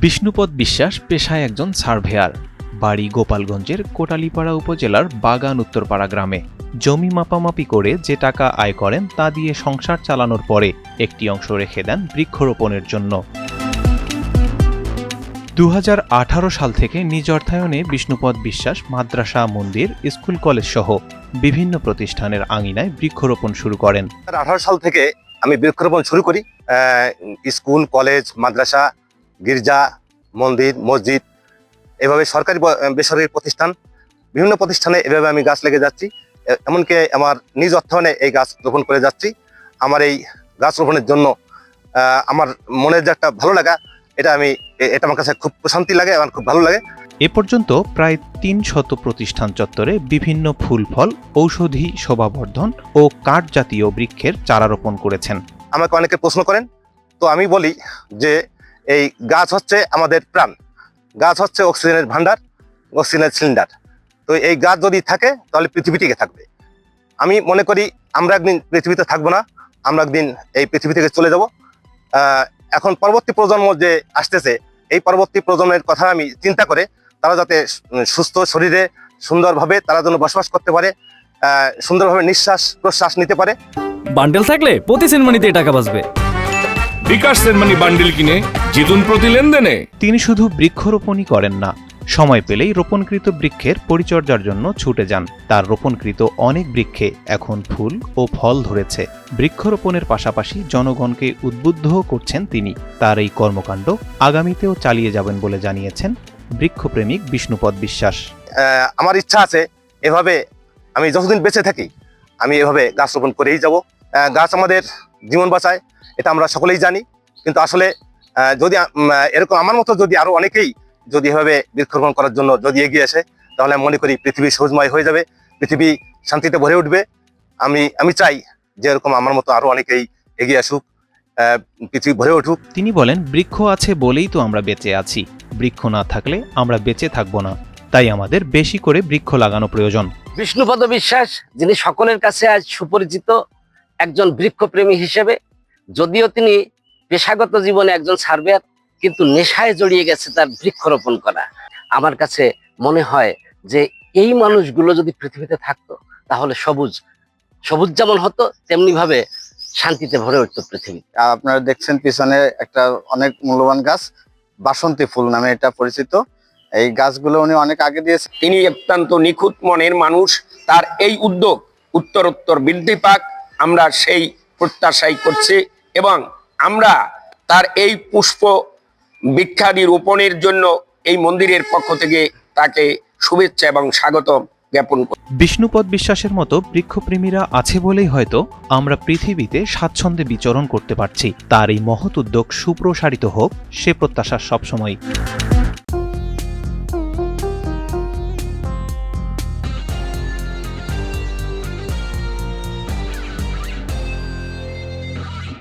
বিষ্ণুপদ বিশ্বাস পেশায় একজন সার্ভেয়ার। বাড়ি গোপালগঞ্জের কোটালীপাড়া উপজেলার বাগান উত্তরপাড়া গ্রামে। জমি মাপামাপি করে যে টাকা আয় করেন তা দিয়ে সংসার চালানোর পরে একটি অংশ রেখে দেন বৃক্ষরোপণের জন্য। 2018 সাল থেকে নিজ অর্থায়নে বিষ্ণুপদ বিশ্বাস মাদ্রাসা, মন্দির, স্কুল, কলেজ সহ বিভিন্ন প্রতিষ্ঠানের আঙিনায় বৃক্ষরোপণ শুরু করেন। 2018 সাল থেকে আমি বৃক্ষরোপণ শুরু করি। স্কুল, কলেজ, মাদ্রাসা, গির্জা, মন্দির, মসজিদ, এভাবে সরকারি বেসরকারি প্রতিষ্ঠান, বিভিন্ন প্রতিষ্ঠানে এভাবে আমি গাছ লেগে যাচ্ছি। এমনকি আমার নিজ অর্থায়নে এই গাছ রোপণ করে যাচ্ছি। আমার এই গাছ রোপণের জন্য আমার মনের যে একটা ভালো লাগা, এটা আমার কাছে খুব প্রশান্তি লাগে, আমার খুব ভালো লাগে। এ পর্যন্ত প্রায় 300 প্রতিষ্ঠান চত্বরে বিভিন্ন ফুল, ফল, ঔষধি, শোভাবর্ধন ও কাঠ জাতীয় বৃক্ষের চারা রোপণ করেছেন। আমাকে অনেকে প্রশ্ন করেন, তো আমি বলি যে এই গাছ হচ্ছে আমাদের প্রাণ, গাছ হচ্ছে অক্সিজেনের ভান্ডার, অক্সিজেনের সিলিন্ডার। তো এই গাছ যদি থাকে তাহলে পৃথিবী টিকে থাকবে। আমি মনে করি আমরা একদিন পৃথিবীতে থাকবো না, আমরা একদিন এই পৃথিবী থেকে চলে যাব। এখন পরবর্তী প্রজন্ম যে আসতেছে, এই পরবর্তী প্রজন্মের কথা আমি চিন্তা করে তারা যাতে সুস্থ শরীরে সুন্দরভাবে তারা যেন বসবাস করতে পারে, সুন্দরভাবে নিঃশ্বাস প্রশ্বাস নিতে পারে। বান্ডেল থাকলে প্রতি সেনমানিতে টাকা বাঁচবে। বিকাশ সেনমানি বান্ডেল কিনে জিতুন প্রতি লেনদেনে। তিনি শুধু বৃক্ষরোপণই করেন না, সময় পেলেই রোপণকৃত বৃক্ষের পরিচর্যার জন্য ছুটে যান। তার রোপণকৃত অনেক বৃক্ষে এখন ফুল ও ফল ধরেছে। বৃক্ষরোপণের পাশাপাশি জনগণকে উদ্বুদ্ধও করছেন তিনি। তার এই কর্মকাণ্ড আগামীতেও চালিয়ে যাবেন বলে জানিয়েছেন বৃক্ষপ্রেমিক বিষ্ণুপদ বিশ্বাস। আমার ইচ্ছা আছে এভাবে আমি যতদিন বেঁচে থাকি আমি এভাবে গাছ রোপণ করেই যাব। গাছ আমাদের জীবন বাঁচায়, এটা আমরা সকলেই জানি। কিন্তু আসলে যদি এরকম আমার মতো যদি আরো অনেকেই যদি এভাবে বৃক্ষরোপণ করার জন্য যদি এগিয়ে আসে, তাহলে আমি মনে করি পৃথিবী সবুজময় হয়ে যাবে, পৃথিবী শান্তিতে ভরে উঠবে। আমি চাই যে এরকম আমার মতো আরো অনেকেই এগিয়ে আসুক, পৃথিবী ভরে উঠুক। তিনি বলেন, বৃক্ষ আছে বলেই তো আমরা বেঁচে আছি, বৃক্ষ না থাকলে আমরা বেঁচে থাকবো না। তাই আমাদের বেশি করে বৃক্ষ লাগানো প্রয়োজন। বিষ্ণুপদ বিশ্বাস, যিনি সকলের কাছে আজ সুপরিচিত একজন বৃক্ষপ্রেমী হিসেবে, যদিও তিনি পেশাগত জীবনে একজন সার্ভেয়ার, কিন্তু নেশায় জড়িয়ে গেছে তার বৃক্ষরোপণ করা। আমার কাছে মনে হয় যে এই মানুষগুলো যদি পৃথিবীতে থাকতো তাহলে সবুজ যেমন হতো তেমনি ভাবে শান্তিতে ভরে উঠতো পৃথিবী। আপনারা দেখছেন পিছনে একটা অনেক মূল্যবান গাছ, বাসন্তী ফুল নামে এটা পরিচিত। এই গাছগুলো উনি অনেক আগে দিয়েছেন। তিনি অত্যন্ত নিখুঁত মনের মানুষ। তার এই উদ্যোগ উত্তরোত্তর বৃদ্ধি পাক, আমরা সেই প্রত্যাশাই করছি এবং আমরা তার এই পুষ্প বৃক্ষাদি রোপণের জন্য এই মন্দিরের পক্ষ থেকে তাকে শুভেচ্ছা এবং স্বাগত জ্ঞাপন করি। বিষ্ণুপদ বিশ্বাসের মতো বৃক্ষপ্রেমীরা আছে বলেই হয়তো আমরা পৃথিবীতে স্বাচ্ছন্দ্যে বিচরণ করতে পারছি। তার এই মহৎ উদ্যোগ সুপ্রসারিত হোক, সে প্রত্যাশা সবসময়।